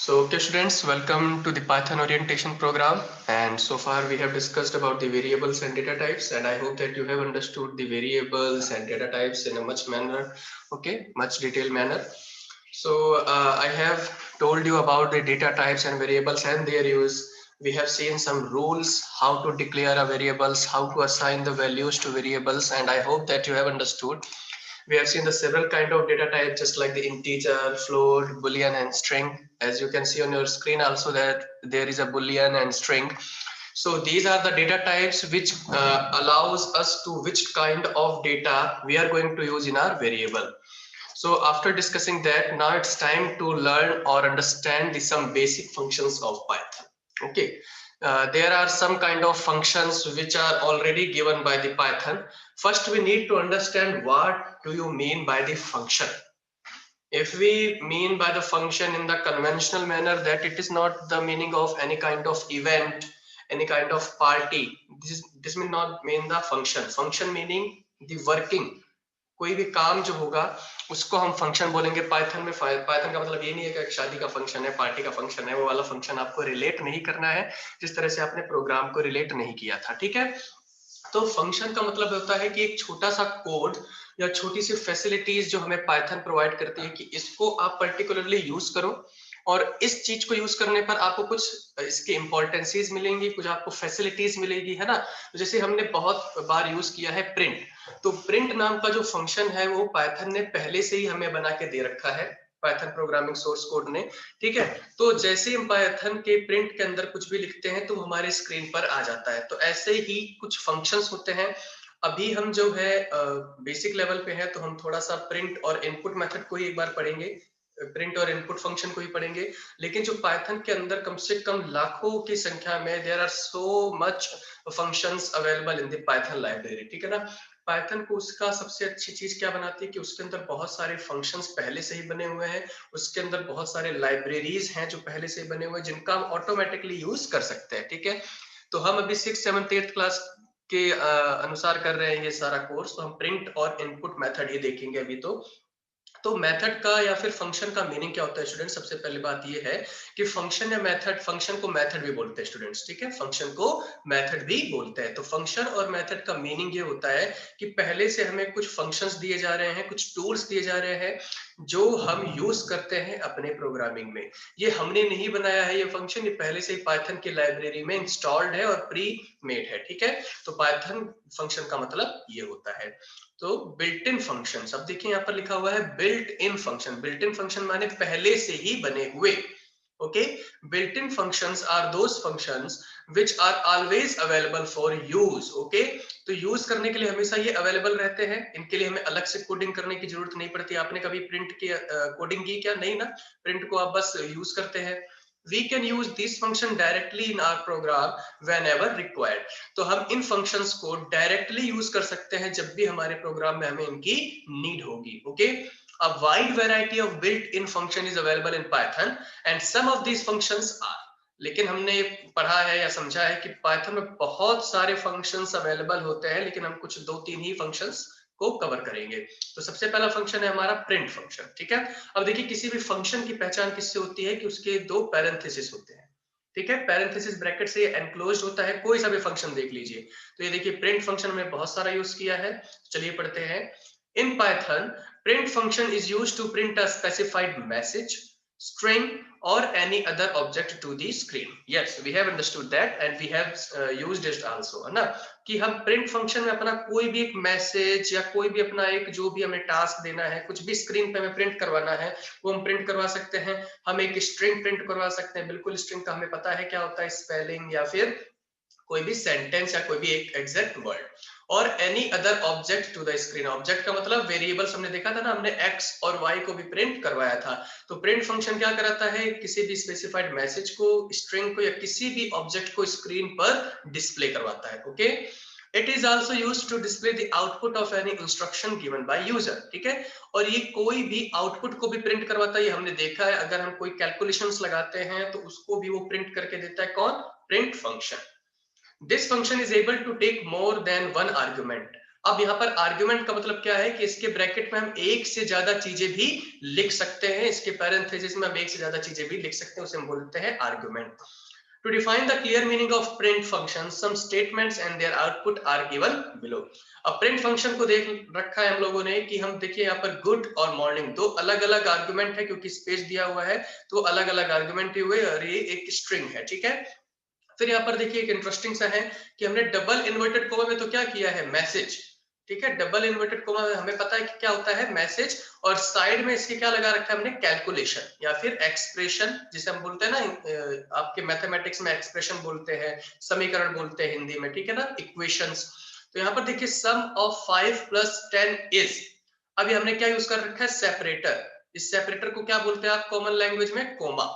Okay students, welcome to the Python orientation program, and so far we have discussed about the variables and data types, and I hope that you have understood the variables and data types in a much detailed manner. I have told you about the data types and variables and their use. We have seen some rules, how to declare a variables, how to assign the values to variables, and I hope that you have understood. We have seen the several kind of data types, just like the integer, float, boolean, and string. As you can see on your screen also that there is a boolean and string. So these are the data types which allows us to which kind of data we are going to use in our variable. So after discussing that, now it's time to learn or understand some basic functions of Python. Okay, there are some kind of functions which are already given by the Python. First, we need to understand what do you mean by the function. If we mean by the function in the conventional manner, that it is not the meaning of any kind of event, any kind of party. This may not mean the function. Function meaning the working. कोई भी काम जो होगा उसको हम function बोलेंगे Python में। Python का मतलब ये नहीं है कि एक शादी का फंक्शन है, पार्टी का फंक्शन है, वो वाला फंक्शन आपको रिलेट नहीं करना है जिस तरह से आपने प्रोग्राम को रिलेट नहीं किया था। ठीक है, तो फंक्शन का मतलब होता है कि एक छोटा सा कोड या छोटी सी फैसिलिटीज जो हमें पाइथन प्रोवाइड करती है कि इसको आप पर्टिकुलरली यूज करो, और इस चीज को यूज करने पर आपको कुछ इसकी इंपॉर्टेंसीज मिलेंगी, कुछ आपको फैसिलिटीज मिलेगी, है ना। तो जैसे हमने बहुत बार यूज किया है प्रिंट, तो प्रिंट नाम का जो फंक्शन है वो पाइथन ने पहले से ही हमें बना के दे रखा है, पाइथन प्रोग्रामिंग सोर्स कोड ने। ठीक है, तो जैसे हम पाइथन के प्रिंट के अंदर कुछ भी लिखते हैं तो हमारे स्क्रीन पर आ जाता है। तो ऐसे ही कुछ फंक्शंस होते हैं। अभी हम जो है बेसिक लेवल पे है, तो हम थोड़ा सा प्रिंट और इनपुट मेथड को ही एक बार पढ़ेंगे, प्रिंट और इनपुट फंक्शन को ही पढ़ेंगे। लेकिन जो पाइथन के अंदर कम से कम लाखों की संख्या में there are so much functions available in the Python library. ठीक है ना। पाइथन को उसका सबसे अच्छी चीज क्या बनाती है कि उसके अंदर बहुत सारे फंक्शंस पहले से ही बने हुए हैं, उसके अंदर बहुत सारे लाइब्रेरीज हैं जो पहले से बने हुए हैं जिनका हम ऑटोमेटिकली यूज कर सकते हैं। ठीक है, तो हम अभी 6th 7th 8th क्लास के अनुसार कर रहे हैं ये सारा कोर्स, तो हम प्रिंट और इनपुट मेथड ही देखेंगे अभी। तो मेथड का या फिर फंक्शन का मीनिंग क्या होता है स्टूडेंट? सबसे पहली बात ये है कि फंक्शन या मेथड, फंक्शन को मेथड भी बोलते हैं स्टूडेंट्स। ठीक है, फंक्शन को मेथड भी बोलते हैं। तो फंक्शन और मेथड का मीनिंग ये होता है कि पहले से हमें कुछ फंक्शंस दिए जा रहे हैं, कुछ टूल्स दिए जा रहे हैं जो हम यूज करते हैं अपने प्रोग्रामिंग में। ये हमने नहीं बनाया है, ये फंक्शन ये पहले से ही पाइथन की लाइब्रेरी में इंस्टॉल्ड है और प्री मेड है। ठीक है, तो पाइथन फंक्शन का मतलब ये होता है। तो बिल्ट इन फंक्शन, अब देखिए यहाँ पर लिखा हुआ है built in function. Built in function माने पहले से ही बने हुए। Okay, built in functions are those functions which are always available for use. Okay, तो यूज करने के लिए हमेशा ये अवेलेबल रहते हैं, इनके लिए हमें अलग से कोडिंग करने की जरूरत नहीं पड़ती। आपने कभी प्रिंट की कोडिंग की क्या? नहीं ना, प्रिंट को आप बस यूज करते हैं। We can use this function directly in our program whenever required। तो हम इन functions को directly use कर सकते हैं जब भी हमारे प्रोग्राम में हमें इनकी need होगी। Okay, a wide variety of built-in function is available in Python and some of these functions are। लेकिन हमने पढ़ा है या समझा है कि पाइथन में बहुत सारे फंक्शंस अवेलेबल होते हैं, लेकिन हम कुछ 2-3 ही फंक्शंस को कवर करेंगे। तो सबसे पहला फंक्शन है हमारा प्रिंट फंक्शन। ठीक है, अब देखिए किसी भी फंक्शन की पहचान किससे होती है कि उसके दो पैरेंथेसिस होते हैं। ठीक है, पैरेंथेसिस ब्रैकेट से एनक्लोज्ड होता है। कोई सा भी फंक्शन देख लीजिए, तो ये देखिए प्रिंट फंक्शन में बहुत सारा यूज किया है। चलिए पढ़ते हैं। In Python print function is used to print a specified message, string or any other object to the screen। yes, we have understood that and we have used it also, है ना, कि हम print function में अपना कोई भी एक message या कोई भी अपना एक जो भी हमें टास्क देना है, कुछ भी स्क्रीन पे हमें प्रिंट करवाना है, वो हम प्रिंट करवा सकते हैं। हम एक स्ट्रिंग प्रिंट करवा सकते हैं। बिल्कुल, स्ट्रिंग का हमें पता है क्या होता है, स्पेलिंग या फिर कोई भी सेंटेंस या कोई भी एक एग्जैक्ट वर्ड। और any other object to the screen. Object का मतलब वेरिएबल्स हमने देखा था ना, हमने एक्स और वाई को भी प्रिंट करवाया था। तो प्रिंट फंक्शन क्या कराता है, किसी भी स्पेसिफाइड मैसेज को, स्ट्रिंग को या किसी भी ऑब्जेक्ट को स्क्रीन पर डिस्प्ले करवाता है। Okay, it is also use to display the output of any instruction given by user. ठीक है, और ये कोई भी आउटपुट को भी प्रिंट करवाता है, ये हमने देखा है। अगर हम कोई कैलकुलेशंस लगाते हैं तो उसको भी वो प्रिंट करके देता है। कौन? Print function. This function is able to take more than one argument। अब यहाँ पर आर्ग्यूमेंट का मतलब क्या है कि इसके ब्रैकेट में हम एक से ज्यादा चीजें भी लिख सकते हैं, इसके पैरेंथेसिस में हम एक से ज्यादा चीजें भी लिख सकते हैं, उसे हम बोलते हैं argument. To define the clear meaning of print function, some statements and their output are given below. अब print function को देख रखा है हम लोगों ने कि हम देखिए यहाँ पर good और morning दो अलग अलग आर्गुमेंट है, क्योंकि स्पेस दिया हुआ है तो अलग अलग आर्गुमेंट हुए और ये एक स्ट्रिंग है, ठीक है। फिर यहाँ पर देखिए एक इंटरेस्टिंग सा है कि हमने डबल इन्वर्टेड कोमा में तो क्या किया है, मैसेज, ठीक है। डबल इन्वर्टेड कोमा में हमें पता है कि क्या होता है, मैसेज, और साइड में इसके क्या लगा रखा है हमने, कैलकुलेशन या फिर एक्सप्रेशन, जिसे हम बोलते हैं ना, आपके मैथमेटिक्स में एक्सप्रेशन बोलते हैं, समीकरण बोलते हैं हिंदी में, ठीक है ना, इक्वेशंस। तो यहाँ पर देखिए सम ऑफ 5 + 10 इज, अभी हमने क्या यूज कर रखा है, सेपरेटर। इस सेपरेटर को क्या बोलते हैं आप कॉमन लैंग्वेज में, कोमा।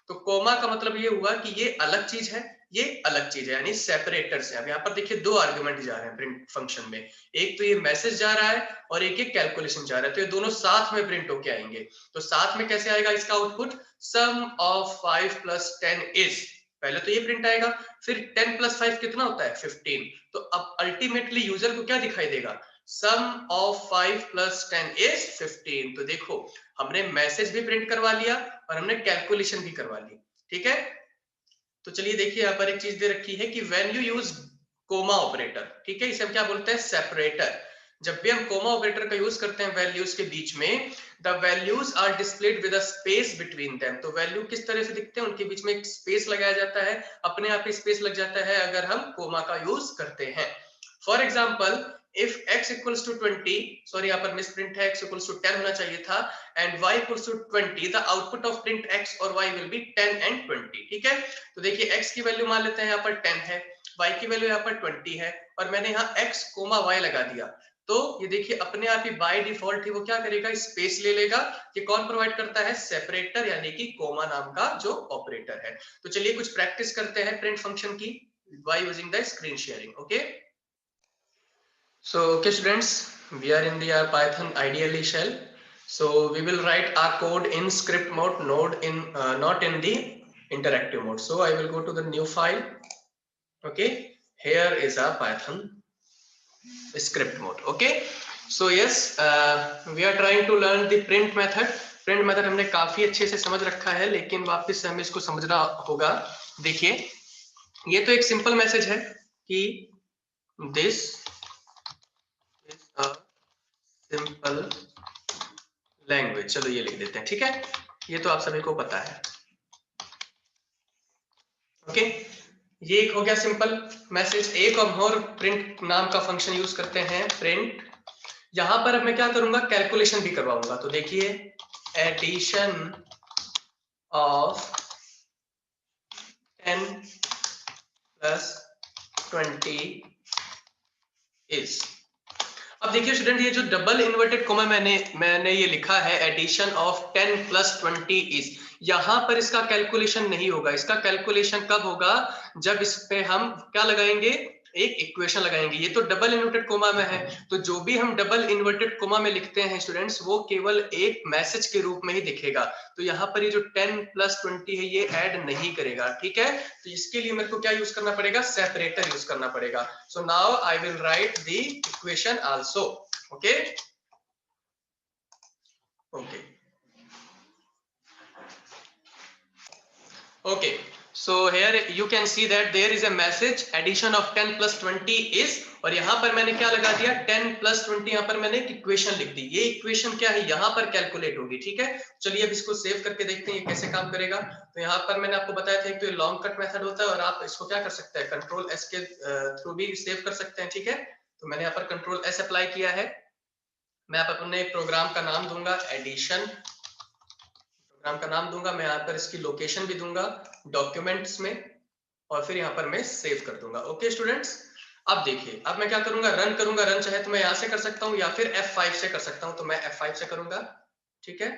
तो कोमा का मतलब ये हुआ कि ये अलग चीज है, ये अलग चीज है, यानी सेपरेटर्स है। अब यहाँ पर देखिए दो आर्गुमेंट जा रहे हैं प्रिंट फंक्शन में, एक तो ये मैसेज जा रहा है और एक ये कैलकुलेशन जा रहा है, तो ये दोनों साथ में प्रिंट होके आएंगे। तो साथ में कैसे आएगा इसका आउटपुट, सम ऑफ 5 + 10 इज, पहले तो ये प्रिंट आएगा, फिर 10 + 5 कितना होता है, 15। तो अब अल्टीमेटली यूजर को क्या दिखाई देगा, सम ऑफ 5 + 10 इज 15। तो देखो हमने मैसेज भी प्रिंट करवा लिया और हमने कैलकुलेशन भी करवा ली, ठीक है। तो चलिए देखिए यहाँ पर एक चीज दे रखी है कि when you use comma operator, ठीक है, इसे हम क्या बोलते हैं, सेपरेटर। जब भी हम कोमा ऑपरेटर का यूज करते हैं वैल्यूज के बीच में, the values are displayed with a space between them. तो वैल्यू किस तरह से दिखते हैं, उनके बीच में एक स्पेस लगाया जाता है, अपने आप ही स्पेस लग जाता है अगर हम कोमा का यूज करते हैं। For example if x equals to 20, sorry यहाँ पर मिसप्रिंट है, x equals to 10 होना चाहिए था, and y equals to 20, the output of print x और y will be 10 and 20, ठीक है। तो देखिए x की वैल्यू मान लेते हैं यहाँ पर 10 है, y की वैल्यू यहाँ पर 20 है, और मैंने यहाँ x, y लगा दिया। तो ये देखिए अपने आप ही बाय डिफॉल्ट ही वो क्या करेगा, स्पेस ले लेगा। ये कौन प्रोवाइड करता है, सेपरेटर, यानी कि कोमा नाम का जो ऑपरेटर है। तो चलिए कुछ प्रैक्टिस करते हैं प्रिंट फंक्शन की by using the screen sharing, okay? So okay students, we are in the Python IDLE shell. So we will write our code in script mode, not in the interactive mode. So I will go to the new file. Okay, here is our Python script mode. Okay, so yes, we are trying to learn the print method. Print method हमने काफी अच्छे से समझ रखा है, लेकिन वापस से हमें इसको समझना होगा। देखिए ये तो एक सिंपल मैसेज है कि this is a simple language, चलो ये लिख देते हैं, ठीक है, ये तो आप सभी को पता है। ओके, ये एक हो गया सिंपल मैसेज। एक और प्रिंट नाम का फंक्शन यूज करते हैं, प्रिंट। यहां पर अब मैं क्या करूंगा, कैलकुलेशन भी करवाऊंगा। तो देखिए एडिशन ऑफ 10 + 20 इज। अब देखिए स्टूडेंट, ये जो डबल इन्वर्टेड कोमा मैंने ये लिखा है, एडिशन ऑफ 10 + 20 इज, यहां पर इसका कैलकुलेशन नहीं होगा। इसका कैलकुलेशन कब होगा, जब इस पे हम क्या लगाएंगे, एक इक्वेशन लगाएंगे। ये तो डबल इन्वर्टेड कोमा में है, तो जो भी हम डबल इन्वर्टेड कोमा में लिखते हैं स्टूडेंट्स, वो केवल एक मैसेज के रूप में ही दिखेगा। तो यहाँ पर ये जो 10 + 20 है ये ऐड नहीं करेगा, ठीक है। तो इसके लिए मेरे को क्या यूज करना पड़ेगा, सेपरेटर यूज करना पड़ेगा। So now I will write the equation also. Okay okay okay, so here you can see that there is a message addition of 10 + 20 is, और यहाँ पर मैंने क्या लगा दिया, 10 + 20, यहाँ पर मैंने एक इक्वेशन लिख दी। ये इक्वेशन क्या है, यहाँ पर कैलकुलेट होगी, ठीक है। चलिए अब इसको सेव करके देखते हैं ये कैसे काम करेगा। तो यहाँ पर मैंने आपको बताया था, एक तो लॉन्ग कट मेथड होता है, और आप इसको क्या कर सकते हैं, Ctrl+S के थ्रू भी सेव कर सकते हैं, ठीक है। तो मैंने यहाँ पर Ctrl+S अप्लाई किया है। मैं अपने प्रोग्राम का नाम दूंगा एडिशन, प्रोग्राम का नाम दूंगा मैं, यहाँ पर इसकी लोकेशन भी दूंगा डॉक्यूमेंट्स में, और फिर यहाँ पर मैं सेव कर दूंगा। ओके स्टूडेंट्स, अब देखिए, अब मैं क्या करूंगा, रन करूंगा। रन चाहे तो मैं यहाँ से कर सकता हूँ या फिर F5 से कर सकता हूँ, तो मैं F5 से करूंगा, ठीक है।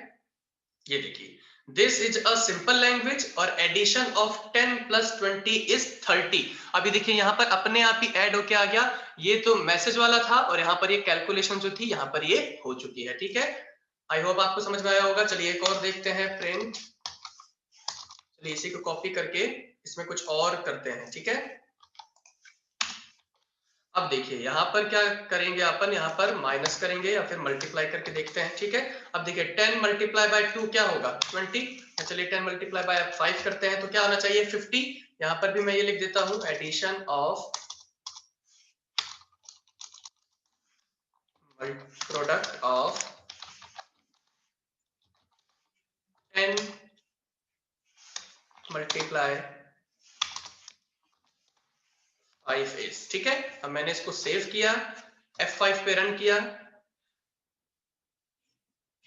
ये देखिए, this is a simple language और एडिशन ऑफ 10 + 20 इज 30। अभी देखिए यहाँ पर अपने आप ही ऐड होके आ गया। ये तो मैसेज वाला था, और यहाँ पर ये कैलकुलेशन जो थी यहाँ पर ये हो चुकी है, ठीक है। आई होप आपको समझ में आया होगा। चलिए एक और देखते हैं, प्रिंट। चलिए इसी को कॉपी करके इसमें कुछ और करते हैं, ठीक है। अब देखिए यहाँ पर क्या करेंगे, अपन यहाँ पर माइनस करेंगे या फिर मल्टीप्लाई करके देखते हैं, ठीक है। अब देखिए 10 मल्टीप्लाई बाय 2 क्या होगा 20। चलिए 10 मल्टीप्लाई बाय 5 करते हैं तो क्या होना चाहिए 50। यहाँ पर भी मैं ये लिख देता हूँ, addition of product of 10 multiply 5 is, ठीक है। अब मैंने इसको सेव किया, F5 पे रन किया,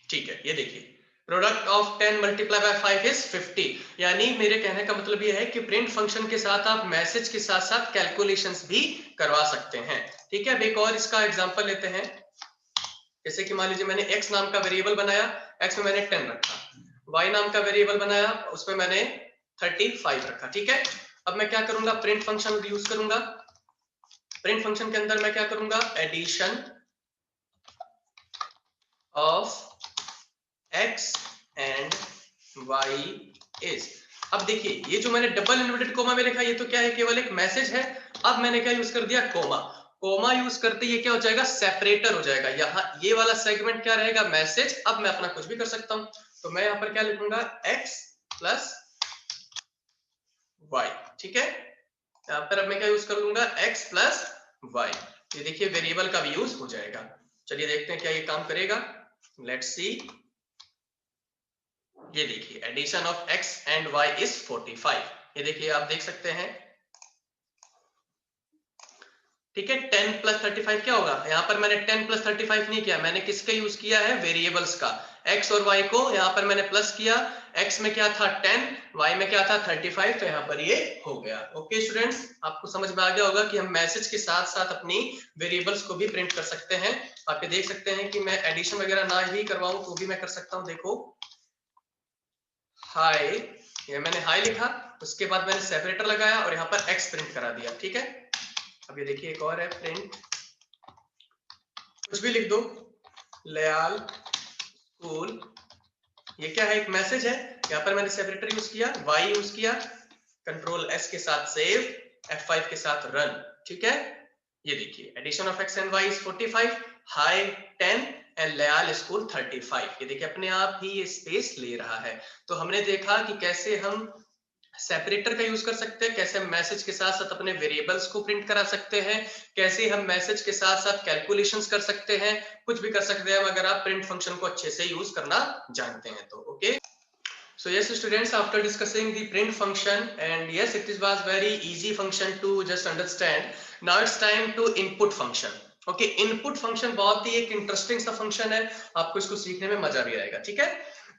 ठीक है। ये देखिए product of 10 multiply by 5 is 50। यानी मेरे कहने का मतलब ये है कि प्रिंट फंक्शन के साथ आप मैसेज के साथ साथ कैलकुलेशंस भी करवा सकते हैं, ठीक है। अब एक और इसका एग्जांपल लेते हैं। जैसे कि मान लीजिए मैंने x नाम का वेरिएबल बनाया, x में मैंने 10 रखा, y नाम का वेरिएबल बनाया, उसमें मैंने 35 रखा, ठीक है। अब मैं क्या करूंगा, प्रिंट फंक्शन यूज करूंगा। प्रिंट फंक्शन के अंदर मैं क्या करूंगा, addition of x and y is. अब देखिए ये जो मैंने डबल इन्वर्टेड कोमा में लिखा, ये तो क्या है, केवल एक मैसेज है। अब मैंने क्या यूज कर दिया, कोमा। कोमा यूज करते ये क्या हो जाएगा, सेपरेटर हो जाएगा। यहाँ ये वाला सेगमेंट क्या रहेगा, मैसेज। अब मैं अपना कुछ भी कर सकता हूं, तो मैं यहाँ पर क्या लिखूंगा, x प्लस y, ठीक है। यहाँ पर अब मैं क्या यूज कर लूंगा, x प्लस y। ये देखिए वेरिएबल का भी यूज हो जाएगा। चलिए देखते हैं क्या ये काम करेगा, लेट्स सी। ये देखिए addition of x and y is 45। ये देखिए आप देख सकते हैं, ठीक है। 10 प्लस 35 क्या होगा, यहाँ पर मैंने 10 प्लस 35 नहीं किया, मैंने किसका यूज किया है, वेरिएबल्स का। x और y को यहाँ पर मैंने प्लस किया, x में क्या था 10, y में क्या था 35, तो यहाँ पर ये हो गया। ओके स्टूडेंट्स, आपको समझ में आ गया होगा कि हम मैसेज के साथ साथ अपनी वेरिएबल्स को भी प्रिंट कर सकते हैं। आप ये देख सकते हैं कि मैं एडिशन वगैरह ना भी करवाऊं तो भी मैं कर सकता हूँ। देखो हाय, ये मैंने हाय लिखा, उसके बाद मैंने सेपरेटर लगाया और यहाँ पर x प्रिंट करा दिया, ठीक है। अब ये देखिए एक और है, प्रिंट कुछ भी लिख दो, लयाल स्कूल। ये क्या है, एक मैसेज है। यहाँ पर मैंने सेपरेटर यूज किया, y यूज किया, कंट्रोल S के साथ सेव, F5 के साथ रन, ठीक है। ये देखिए addition of x and y is 45, high 10 and लयाल स्कूल 35। ये देखिए अपने आप ही ये स्पेस ले रहा है। तो हमने देखा कि कैसे हम सेपरेटर का यूज कर सकते हैं, कैसे हम मैसेज के साथ साथ अपने वेरिएबल्स को प्रिंट करा सकते हैं, कैसे हम मैसेज के साथ साथ कैलकुलेशंस कर सकते हैं, कुछ भी कर सकते हैं अगर आप प्रिंट फंक्शन को अच्छे से यूज करना जानते हैं तो। Okay, so yes students, after discussing the print function, and yes it was very easy function to just understand. Now it's time to input function. Okay, input function बहुत ही एक interesting सा फंक्शन है, आपको इसको सीखने में मजा भी आएगा, ठीक है।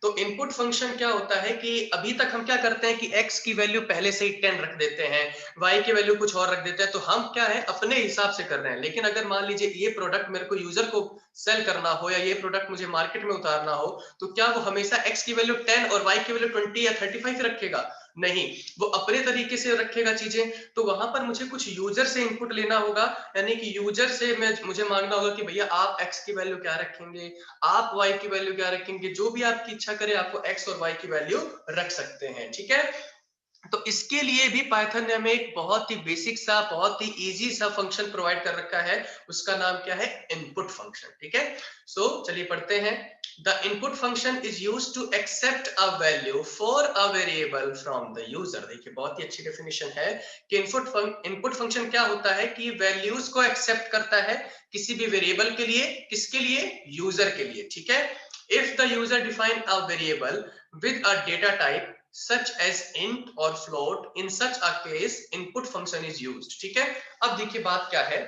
तो इनपुट फंक्शन क्या होता है कि अभी तक हम क्या करते हैं कि x की वैल्यू पहले से ही 10 रख देते हैं, y की वैल्यू कुछ और रख देते हैं, तो हम क्या है अपने हिसाब से कर रहे हैं। लेकिन अगर मान लीजिए ये प्रोडक्ट मेरे को यूजर को सेल करना हो या ये प्रोडक्ट मुझे मार्केट में उतारना हो, तो क्या वो हमेशा x की वैल्यू 10 और y की वैल्यू 20 या 35 रखेगा? नहीं, वो अपने तरीके से रखेगा चीजें। तो वहां पर मुझे कुछ यूजर से इनपुट लेना होगा, यानी कि यूजर से मुझे मांगना होगा कि भैया आप x की वैल्यू क्या रखेंगे, आप y की वैल्यू क्या रखेंगे, जो भी आपकी इच्छा करे आपको x और y की वैल्यू रख सकते हैं, ठीक है। तो इसके लिए भी पाइथन ने हमें एक बहुत ही बेसिक सा, बहुत ही इजी सा फंक्शन प्रोवाइड कर रखा है, उसका नाम क्या है, इनपुट फंक्शन, ठीक है। सो चलिए पढ़ते हैं। The input function is used to accept a value for a variable from the user. देखिए बहुत ही अच्छी डेफिनेशन है कि इनपुट फंक्शन क्या होता है कि वैल्यूज को एक्सेप्ट करता है किसी भी वेरिएबल के लिए, किसके लिए, यूजर के लिए, ठीक है। If the user define a variable with a data type such as int or float, in such a case input function is used, ठीक है। अब देखिए बात क्या है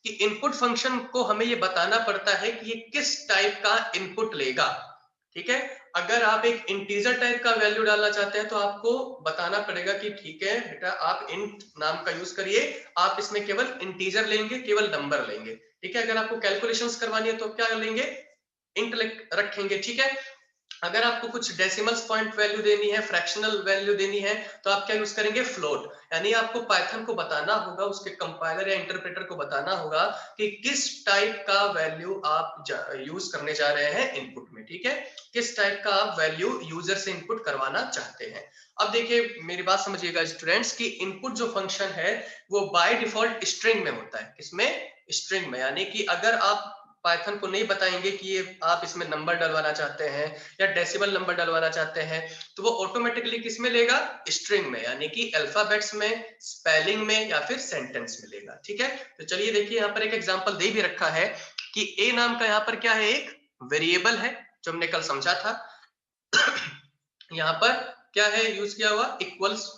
कि इनपुट फंक्शन को हमें ये बताना पड़ता है कि ये किस टाइप का इनपुट लेगा, ठीक है। अगर आप एक इंटीजर टाइप का वैल्यू डालना चाहते हैं तो आपको बताना पड़ेगा कि ठीक है बेटा आप इंट नाम का यूज करिए, आप इसमें केवल इंटीजर लेंगे, केवल नंबर लेंगे, ठीक है। अगर आपको कैलकुलेशंस करवानी है तो क्या लेंगे, इंट रखेंगे, ठीक है। अगर आपको कुछ डेसिमल्स पॉइंट वैल्यू देनी है, फ्रैक्शनल वैल्यू देनी है, तो आप क्या यूज करेंगे, फ्लोट। यानी आपको पाइथन को बताना होगा, उसके कंपाइलर या इंटरप्रेटर को बताना होगा कि किस टाइप का वैल्यू आप यूज करने जा रहे हैं इनपुट में, ठीक है। किस टाइप का आप वैल्यू यूजर से इनपुट करवाना चाहते हैं। अब देखिए मेरी बात समझिएगा स्टूडेंट्स कि इनपुट जो फंक्शन है वो बाय डिफॉल्ट स्ट्रिंग में होता है, किसमें, स्ट्रिंग में, यानी कि अगर आप पाइथन को नहीं बताएंगे कि ये आप इसमें नंबर डलवाना चाहते हैं या डेसिमल नंबर डलवाना चाहते हैं, तो वो ऑटोमेटिकली किस में लेगा, स्ट्रिंग में, यानी कि अल्फाबेट्स में, स्पेलिंग में या फिर सेंटेंस में लेगा। ठीक है, तो चलिए देखिए यहाँ पर एक एग्जांपल दे भी रखा है कि ए नाम का यहाँ पर क्या है, एक वेरिएबल है जो हमने कल समझा था। यहाँ पर क्या है यूज किया हुआ, इक्वल्स,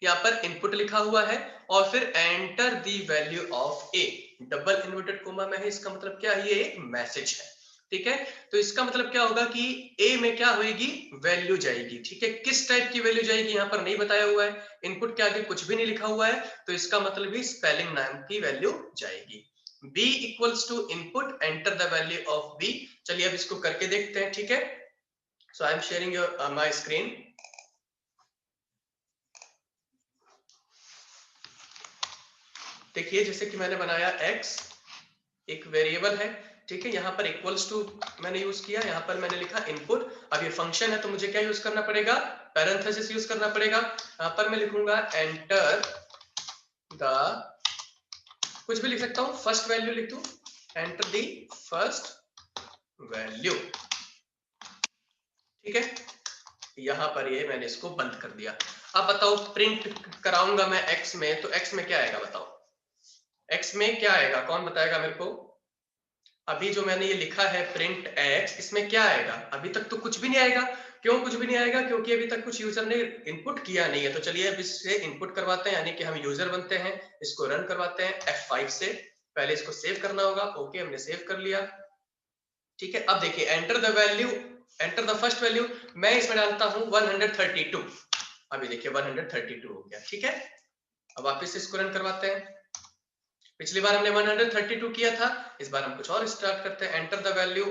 यहाँ पर इनपुट लिखा हुआ है और फिर enter the value of A, double inverted coma में है। इसका मतलब क्या है, ये एक मैसेज है। ठीक है, तो इसका मतलब क्या होगा कि ए में क्या होगी, वैल्यू जाएगी। ठीक है, किस टाइप की वैल्यू जाएगी यहाँ पर नहीं बताया हुआ है, इनपुट के आगे कुछ भी नहीं लिखा हुआ है, तो इसका मतलब भी स्पेलिंग नाम की वैल्यू जाएगी। b equals to input enter the value of b। चलिए अब इसको करके देखते हैं। ठीक है, so I am sharing your my screen. देखिए जैसे कि मैंने बनाया x एक वेरिएबल है। ठीक है, यहाँ पर इक्वल्स टू मैंने यूज किया, यहाँ पर मैंने लिखा इनपुट। अब ये फंक्शन है तो मुझे क्या यूज करना पड़ेगा, पैरेंथेसिस यूज करना पड़ेगा। यहाँ पर मैं लिखूंगा एंटर द, कुछ भी लिख सकता हूँ, फर्स्ट वैल्यू लिख दूं, एंटर द फर्स्ट वैल्यू। ठीक है, यहाँ पर ये मैंने इसको बंद कर दिया। अब बताओ प्रिंट कराऊंगा मैं x में, तो x में क्या आएगा बताओ, x में क्या आएगा, कौन बताएगा मेरे को। अभी जो मैंने ये लिखा है प्रिंट x, इसमें क्या आएगा, अभी तक तो कुछ भी नहीं आएगा। क्यों कुछ भी नहीं आएगा, क्योंकि अभी तक कुछ यूजर ने इनपुट किया नहीं है। तो चलिए अब इससे इनपुट करवाते हैं, यानी कि हम यूजर बनते हैं, इसको रन करवाते हैं F5 से। पहले इसको सेव करना होगा। ओके, हमने सेव कर लिया। ठीक है, अब देखिए enter the value, enter the first value, मैं इसमें डालता हूं 132। अभी देखिए 132 हो गया। ठीक है, अब वापस इसको रन करवाते हैं। पिछली बार हमने 132 किया था, इस बार हम कुछ और स्टार्ट करते हैं। एंटर द वैल्यू,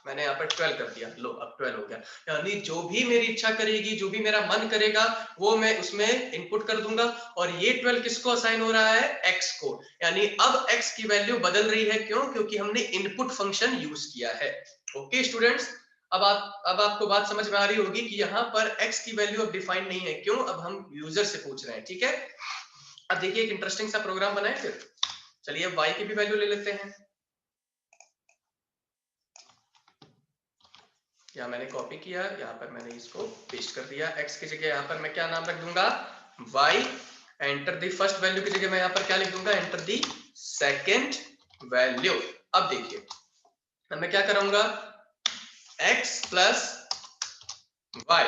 मैंने यहाँ पर 12 कर दिया, लो अब 12 हो गया। यानी जो भी मेरी इच्छा करेगी, जो भी मेरा मन करेगा, वो मैं उसमें इनपुट कर दूंगा। और ये 12 किसको असाइन हो रहा है, x को। यानी अब x की वैल्यू बदल रही है, क्यों, क्योंकि हमने इनपुट फंक्शन यूज किया है। ओके स्टूडेंट्स, अब आपको बात समझ में आ रही होगी कि यहाँ पर x की वैल्यू अब डिफाइन नहीं है, क्यों, अब हम यूजर से पूछ रहे हैं। ठीक है, अब देखिए एक इंटरेस्टिंग सा प्रोग्राम बनाए फिर। चलिए अब y की भी वैल्यू ले लेते हैं। यहाँ मैंने कॉपी किया, यहाँ पर मैंने इसको पेस्ट कर दिया। x की जगह यहाँ पर मैं क्या नाम रख दूंगा, y। Enter the first value की जगह मैं यहाँ पर क्या लिख दूंगा, एंटर दी सेकेंड वैल्यू। अब देखिए मैं क्या करूंगा, x प्लस y।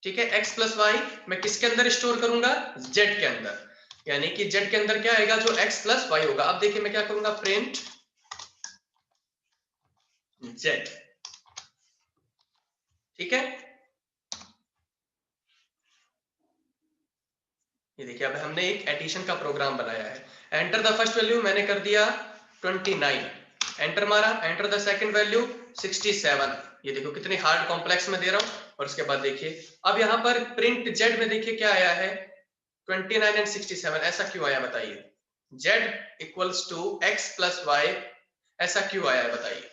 ठीक है, x प्लस y मैं किसके अंदर स्टोर करूंगा, z के अंदर। यानी कि z के अंदर क्या आएगा, जो x प्लस y होगा। अब देखिए मैं क्या करूंगा, प्रिंट z। ठीक है, ये देखिए अब हमने एक एडिशन का प्रोग्राम बनाया है। एंटर द फर्स्ट वैल्यू मैंने कर दिया 29, एंटर मारा। Enter the second value 67। ये देखो कितनी हार्ड कॉम्प्लेक्स में दे रहा हूं। और उसके बाद देखिए अब यहाँ पर प्रिंट जेड में देखिए क्या आया है, 29 एंड 67। ऐसा क्यों आया बताइए, z equals to x plus y, ऐसा क्यों आया है बताइए।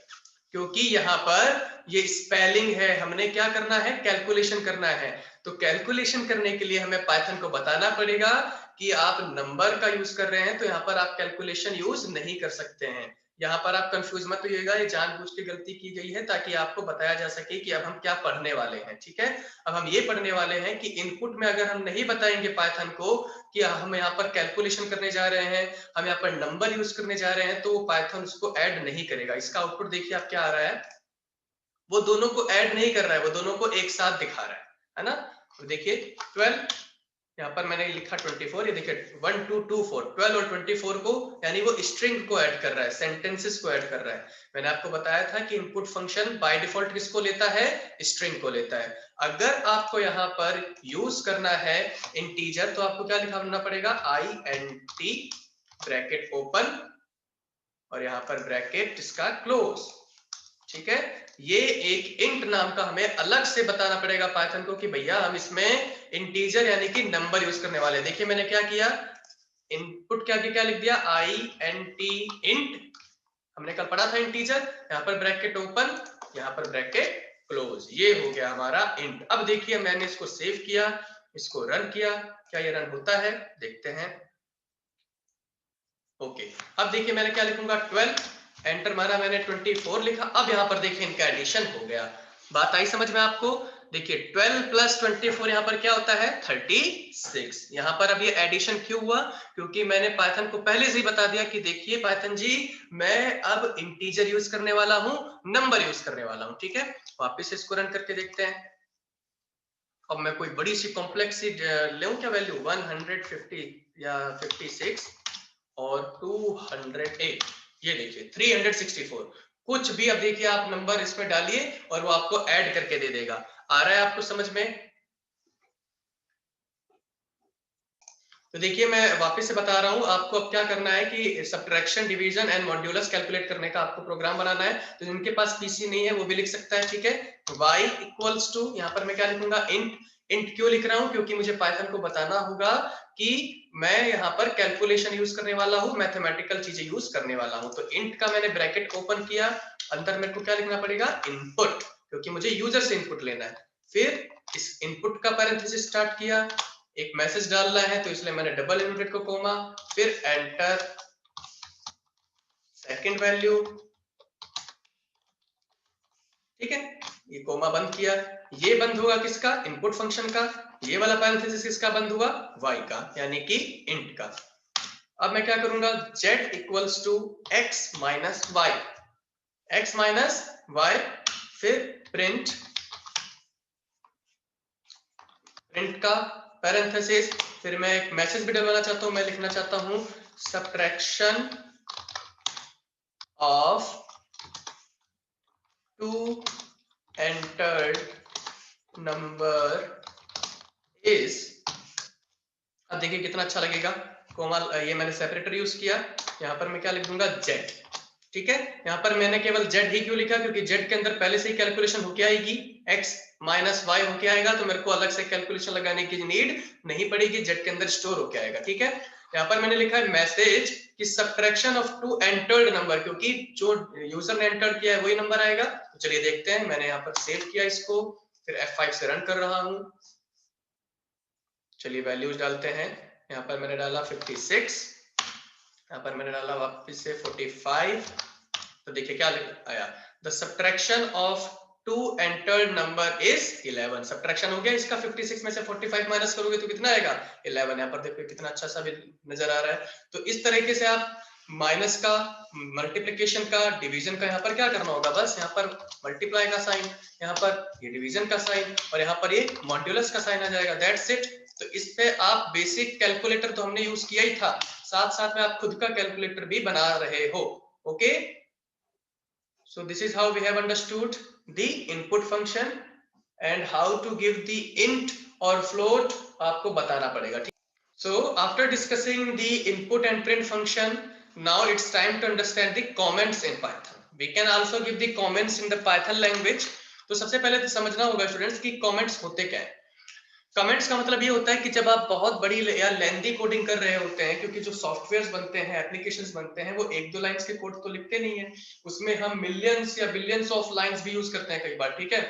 क्योंकि यहाँ पर ये स्पेलिंग है, हमने क्या करना है, कैलकुलेशन करना है। तो कैलकुलेशन करने के लिए हमें पाइथन को बताना पड़ेगा कि आप नंबर का यूज कर रहे हैं, तो यहाँ पर आप कैलकुलेशन यूज नहीं कर सकते हैं। यहाँ पर आप कंफ्यूज मत होइएगा, ये जानबूझ के गलती की गई है ताकि आपको बताया जा सके कि अब हम क्या पढ़ने वाले हैं। ठीक है, अब हम ये पढ़ने वाले हैं कि इनपुट में अगर हम नहीं बताएंगे पाइथन को कि हम यहाँ पर कैलकुलेशन करने जा रहे हैं, हम यहाँ पर नंबर यूज करने जा रहे हैं, तो पाइथन उसको ऐड नहीं करेगा। इसका आउटपुट देखिए आप क्या आ रहा है, वो दोनों को ऐड नहीं कर रहा है, वो दोनों को एक साथ दिखा रहा है ना। तो देखिए 12, यहाँ पर मैंने लिखा 24, ये देखिए 1 2 2 4, 12 और 24 को, यानी वो स्ट्रिंग को ऐड कर रहा है, सेंटेंसेस को ऐड कर रहा है। मैंने आपको बताया था कि इनपुट फंक्शन बाय डिफॉल्ट किसको लेता है, स्ट्रिंग को लेता है। अगर आपको यहाँ पर यूज करना है इंटीजर, तो आपको क्या लिखना पड़ेगा, int ब्रैकेट ओपन और यहाँ पर ब्रैकेट इसका क्लोज। ठीक है, ये एक इंट नाम का हमें अलग से बताना पड़ेगा पाइथन को कि भैया हम इसमें इंटीजर यानी कि नंबर यूज करने वाले। देखिए मैंने क्या किया, इनपुट क्या क्या लिख दिया, int इंट, हमने कल पढ़ा था इंटीजर, यहाँ पर ब्रैकेट ओपन, यहाँ पर ब्रैकेट क्लोज, ये हो गया हमारा इंट। अब देखिए मैंने इसको सेव किया, इसको रन किया, क्या ये रन होता है, देखते हैं। ओके, अब देखिए मैंने क्या लिखूंगा 12, एंटर मारा मैंने 24 लिखा। अब यहाँ पर देखिए इनका एडिशन हो गया। बात आई समझ में आपको? देखिए 12 प्लस 24 यहाँ पर क्या होता है 36। यहाँ पर अब ये एडिशन क्यों हुआ? क्योंकि मैंने पाइथन को पहले से ही बता दिया कि देखिए पाइथन जी मैं अब इंटीजर यूज करने वाला हूँ, नंबर यूज करने वाला हूँ। ठीक है, वापिस इसको रन करके देखते हैं। अब मैं कोई बड़ी सी कॉम्प्लेक्स सी ले क्या वैल्यू 150 या 56 और 208, ये देखिए 364। कुछ भी अब देखिए आप नंबर इसमें डालिए और वो आपको ऐड करके दे देगा। आ रहा है आपको समझ में? तो देखिए मैं वापस से बता रहा हूं आपको अब क्या करना है कि subtraction, division and modulus calculate करने का आपको प्रोग्राम बनाना है। तो जिनके पास पीसी नहीं है वो भी लिख सकता है। ठीक है, y इक्वल्स टू, यहाँ पर मैं क्या लिखूंगा इंट। इंट क्यों लिख रहा हूं? क्योंकि मुझे पाइथन को बताना होगा कि मैं यहाँ पर कैलकुलेशन यूज करने वाला हूँ, मैथमेटिकल चीजें यूज करने वाला हूँ। तो इंट का मैंने ब्रैकेट ओपन किया, अंदर मेरे को क्या लिखना पड़ेगा इनपुट, क्योंकि मुझे यूजर से इनपुट लेना है। फिर इस इनपुट का पैरेंथेसिस स्टार्ट किया, एक मैसेज डालना है तो इसलिए मैंने डबल इनवर्टेड को कोमा, फिर एंटर, सेकंड वैल्यू। ठीक है, ये कोमा बंद किया। ये बंद होगा किसका? इनपुट फंक्शन का। ये वाला पैरेंथेसिस किसका बंद हुआ? y का, यानी कि इंट का। अब मैं क्या करूंगा z equals to x minus y, x minus y, फिर प्रिंट, प्रिंट का पैरेंथेसिस। फिर मैं एक मैसेज भी डलवाना चाहता हूं, मैं लिखना चाहता हूं subtraction of two entered number is. अब देखिए कितना अच्छा लगेगा, कोमा, ये मैंने सेपरेटर यूज किया। यहाँ पर मैं क्या लिख दूंगा z। ठीक है, यहाँ पर मैंने केवल z ही क्यों लिखा? क्योंकि z के अंदर पहले से ही कैलकुलेशन होके आएगी, x माइनस वाई होके आएगा, तो मेरे को अलग से कैलकुलेशन लगाने की नीड नहीं पड़ेगी, z के अंदर स्टोर होके आएगा। ठीक है, यहाँ पर मैंने लिखा है मैसेज कि subtraction of two entered number, क्योंकि जो यूजर ने एंटर किया है वही नंबर आएगा। तो चलिए देखते हैं, मैंने यहाँ पर सेव किया इसको, फिर F5 से रन कर रहा हूँ। चलिए वैल्यूज डालते हैं। यहाँ पर मैंने डाला 56, यहाँ पर मैंने डाला वापस से 45। तो देखिए क्या आया, the subtraction of two entered number is 11। Subtraction हो गया इसका, 56 में से 45 माइनस करोगे तो कितना आएगा 11। यहाँ पर देखो कितना अच्छा सा भी नजर आ रहा है। तो इस तरीके से आप माइनस का, मल्टीप्लिकेशन का, डिवीजन का यहाँ पर क्या करना होगा, बस यहाँ पर मल्टीप्लाई का साइन, यहाँ पर ये डिवीजन का साइन, और यहाँ पर ये मॉड्यूलस का साइन आ जाएगा। That's it. तो इस पे आप बेसिक कैलकुलेटर तो हमने यूज किया ही था, साथ साथ में आप खुद का कैलकुलेटर भी बना रहे हो। Okay, so this is how we have understood the input function and how to give the int or float आपको बताना पड़ेगा। So after discussing the input and print function, now it's time to understand the comments in Python. We can also give the comments in the Python language. तो सबसे पहले तो समझना होगा students कि कमेंट्स होते क्या है। कमेंट्स का मतलब ये होता है कि जब आप बहुत बड़ी या लेंथी कोडिंग कर रहे होते हैं, क्योंकि जो सॉफ्टवेयर्स बनते हैं, एप्लीकेशंस बनते हैं, वो एक दो लाइंस के कोड तो लिखते नहीं है, उसमें हम मिलियंस या बिलियंस ऑफ लाइंस भी यूज करते हैं कई बार। ठीक है,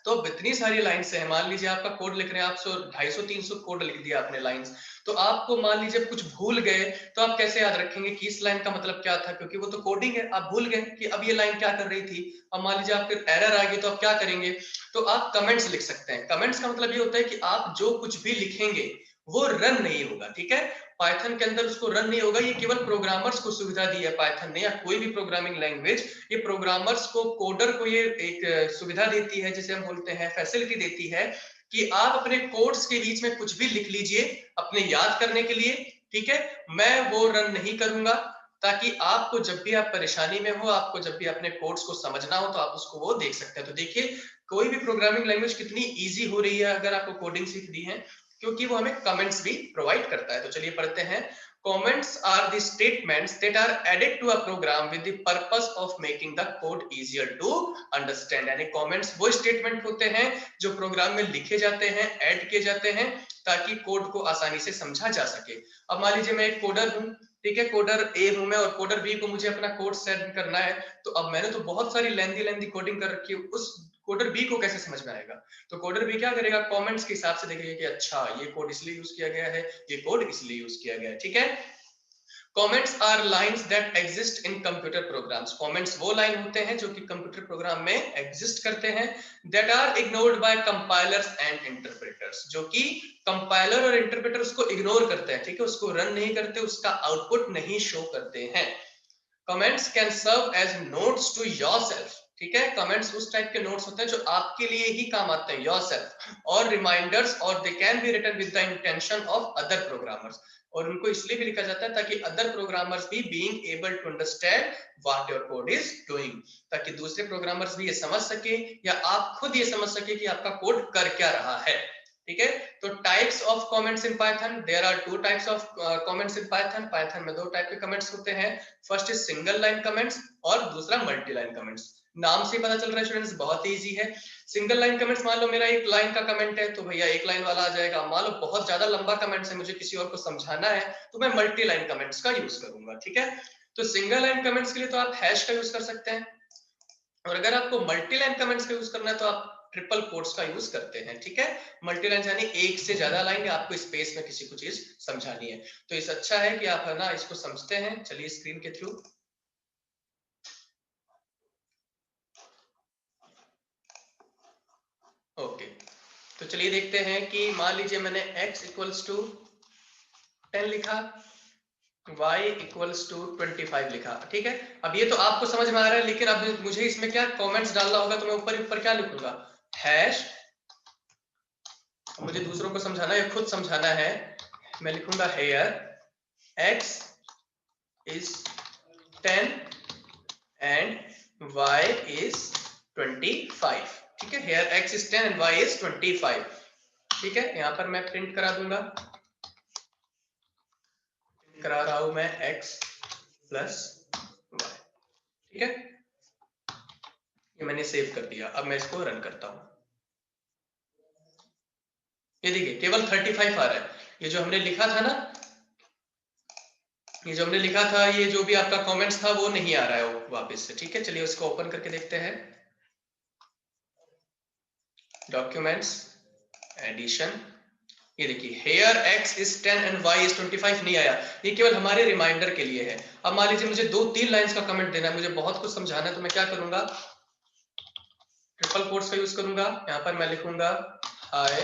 तो इतनी सारी लाइंस है, मान लीजिए आपका कोड लिख रहे हैं, आप 250-300 कोड लिख दिया आपने लाइंस, तो आपको मान लीजिए कुछ भूल गए, तो आप कैसे याद रखेंगे कि इस लाइन का मतलब क्या था? क्योंकि वो तो कोडिंग है, आप भूल गए कि अब ये लाइन क्या कर रही थी। अब मान लीजिए आपके एरर आ गई, तो आप क्या करेंगे? तो आप कमेंट्स लिख सकते हैं। कमेंट्स का मतलब ये होता है कि आप जो कुछ भी लिखेंगे वो रन नहीं होगा। ठीक है, पाइथन के अंदर उसको रन नहीं होगा, ये केवल प्रोग्रामर्स को सुविधा दी है पाइथन ने, या कोई भी प्रोग्रामिंग लैंग्वेज, ये प्रोग्रामर्स को, कोडर को ये एक सुविधा देती है, जिसे हम बोलते हैं फैसिलिटी देती है, कि आप अपने कोड्स के बीच में कुछ भी लिख लीजिए अपने याद करने के लिए। ठीक है, मैं वो रन नहीं करूंगा, ताकि आपको जब भी आप परेशानी में हो, आपको जब भी अपने कोड्स को समझना हो, तो आप उसको वो देख सकते हैं। तो देखिए कोई भी प्रोग्रामिंग लैंग्वेज कितनी इजी हो रही है अगर आपको कोडिंग सीख दी है, क्योंकि वो हमें कमेंट्स भी प्रोवाइड करता है। तो चलिए पढ़ते हैं। Comments are the statements that are added to a program with the purpose of making the code easier to understand. यानी comments वो स्टेटमेंट होते हैं जो प्रोग्राम में लिखे जाते हैं, ऐड किए जाते हैं, ताकि कोड को आसानी से समझा जा सके। अब मान लीजिए मैं एक कोडर हूँ, ठीक है, कोडर ए हूं मैं, और कोडर बी को मुझे अपना कोड सेंड करना है। तो अब मैंने तो बहुत सारी लेंदी कोडिंग कर रखी है, उस कोडर बी को कैसे समझ में आएगा? तो कोडर बी क्या करेगा, कमेंट्स के हिसाब से देखेगा कि अच्छा ये कोड इसलिए यूज किया गया है, ये कोड इसलिए यूज किया गया है। ठीक है, comments are lines that exist in computer programs. Comments वो लाइन होते हैं जो कि कंप्यूटर प्रोग्राम में एग्जिस्ट करते हैं, that are ignored by compilers and interpreters, जो कि कंपाइलर और इंटरप्रेटर उसको इग्नोर करते हैं, ठीक है, उसको रन नहीं करते, उसका आउटपुट नहीं शो करते हैं। Comments can serve as notes to yourself, ठीक है, कमेंट्स उस टाइप के नोट्स होते हैं जो आपके लिए ही काम आते हैं, योरसेल्फ, और रिमाइंडर्स, और they can be written with the intention of other programmers, और उनको इसलिए भी लिखा जाता है ताकि अदर प्रोग्रामर्स भी being able to understand what your code is doing, ताकि दूसरे प्रोग्रामर्स भी ये समझ सके या आप खुद ये समझ सके कि आपका कोड कर क्या रहा है, ठीक है। तो types of comments in Python, there are two types of comments in Python. Python में दो टाइप के कमेंट्स होते हैं, first is single line comments और दूसरा मल्टी लाइन कमेंट्स। नाम से पता चल रहा है स्टूडेंट्स, बहुत ही इजी है। सिंगल लाइन कमेंट्स, मान लो मेरा एक लाइन का कमेंट है तो भैया एक लाइन वाला आ जाएगा। मान लो बहुत ज्यादा लंबा कमेंट है, मुझे किसी और को समझाना है, तो मैं मल्टी लाइन कमेंट्स का यूज करूंगा, ठीक है। तो सिंगल लाइन कमेंट्स के लिए तो आप हैश का यूज कर सकते हैं, और अगर आपको मल्टी लाइन कमेंट्स का यूज करना है तो आप ट्रिपल कोट्स का यूज करते हैं, ठीक है। मल्टी लाइन यानी एक से ज्यादा लाइन, आपको स्पेस में किसी को चीज समझानी है, तो इस अच्छा है कि आप है ना इसको समझते हैं। चलिए स्क्रीन के थ्रू ओके, तो चलिए देखते हैं कि मान लीजिए मैंने x इक्वल्स टू 10 लिखा, y इक्वल्स टू 25 लिखा, ठीक है। अब ये तो आपको समझ में आ रहा है, लेकिन अब मुझे इसमें क्या कमेंट्स डालना होगा, तो मैं ऊपर ऊपर क्या लिखूंगा, हैश, मुझे दूसरों को समझाना है, खुद समझाना है, मैं लिखूंगा here x is 10 and y is 25, ठीक है। Here x is 10 and y is 25, ठीक है। यहां पर मैं प्रिंट करा दूंगा, करा रहा हूं मैं x प्लस y, ठीक है। ये मैंने सेव कर दिया, अब मैं इसको रन करता हूं। ये देखिए केवल 35 आ रहा है, ये जो हमने लिखा था ना, ये जो हमने लिखा था, ये जो भी आपका कमेंट्स था वो नहीं आ रहा है वो वापस से, ठीक है। चलिए उसको ओपन करके देखते हैं, डॉक्यूमेंट्स, एडिशन, ये देखिए hair x is 10 and y is 25 नहीं आया, ये केवल हमारे रिमाइंडर के लिए है। अब मान लीजिए मुझे 2-3 लाइंस का कमेंट देना है, मुझे बहुत कुछ समझाना है, तो मैं क्या करूंगा, ट्रिपल कोट्स का यूज करूंगा। यहां पर मैं लिखूंगा hi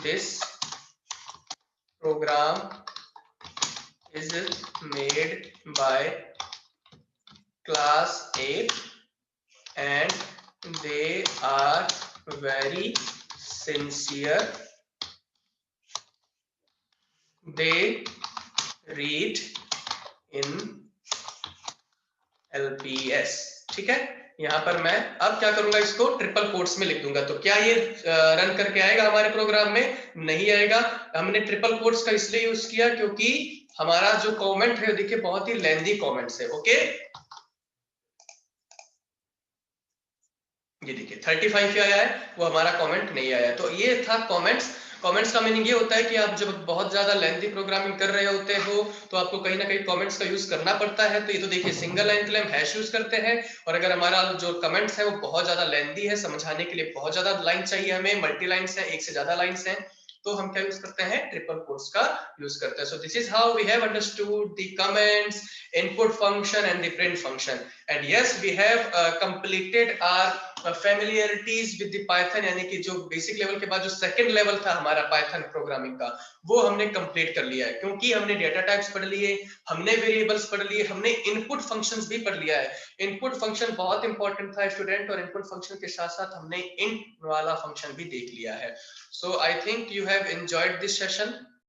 this program is made by class 8 and they are very sincere, they read in LPS, ठीक है। यहां पर मैं अब क्या करूंगा, इसको ट्रिपल कोट्स में लिख दूंगा। तो क्या ये रन करके आएगा हमारे प्रोग्राम में, नहीं आएगा। हमने ट्रिपल कोट्स का इसलिए यूज किया क्योंकि हमारा जो कमेंट है देखिए बहुत ही लेंथी कमेंट्स है, ओके। ये देखिए 35 आया है, वो हमारा कमेंट नहीं आया। तो ये था कमेंट्स। कमेंट्स का मीनिंग ये होता है कि आप जब बहुत ज्यादा लेंथी प्रोग्रामिंग कर रहे होते हो तो आपको कहीं ना कहीं कमेंट्स का यूज करना पड़ता है। तो ये तो देखिए सिंगल लाइन के लिए हम हैश यूज करते हैं, और अगर हमारा जो कमेंट्स है वो बहुत ज्यादा लेंथी है, समझाने के लिए बहुत ज्यादा लाइन चाहिए हमें, मल्टी लाइन्स है, एक से ज्यादा लाइन्स है, तो हम क्या यूज करते हैं, ट्रिपल कोट्स का यूज करते हैं। So this is how we have understood the comments, input function and the print function. And yes we have completed our familiarities with the Python, यानी कि जो बेसिक लेवल के बाद जो सेकंड लेवल था हमारा पाइथन प्रोग्रामिंग का, वो हमने कंप्लीट कर लिया है, क्योंकि हमने डेटा टाइप्स पढ़ लिए, हमने वेरिएबल्स पढ़ लिए, हमने इनपुट फंक्शंस भी पढ़ लिया है। इनपुट फंक्शन बहुत इंपॉर्टेंट था स्टूडेंट, और इनपुट फंक्शन के साथ साथ हमने इंट वाला फंक्शन भी देख लिया है। So I think you have enjoyed this session.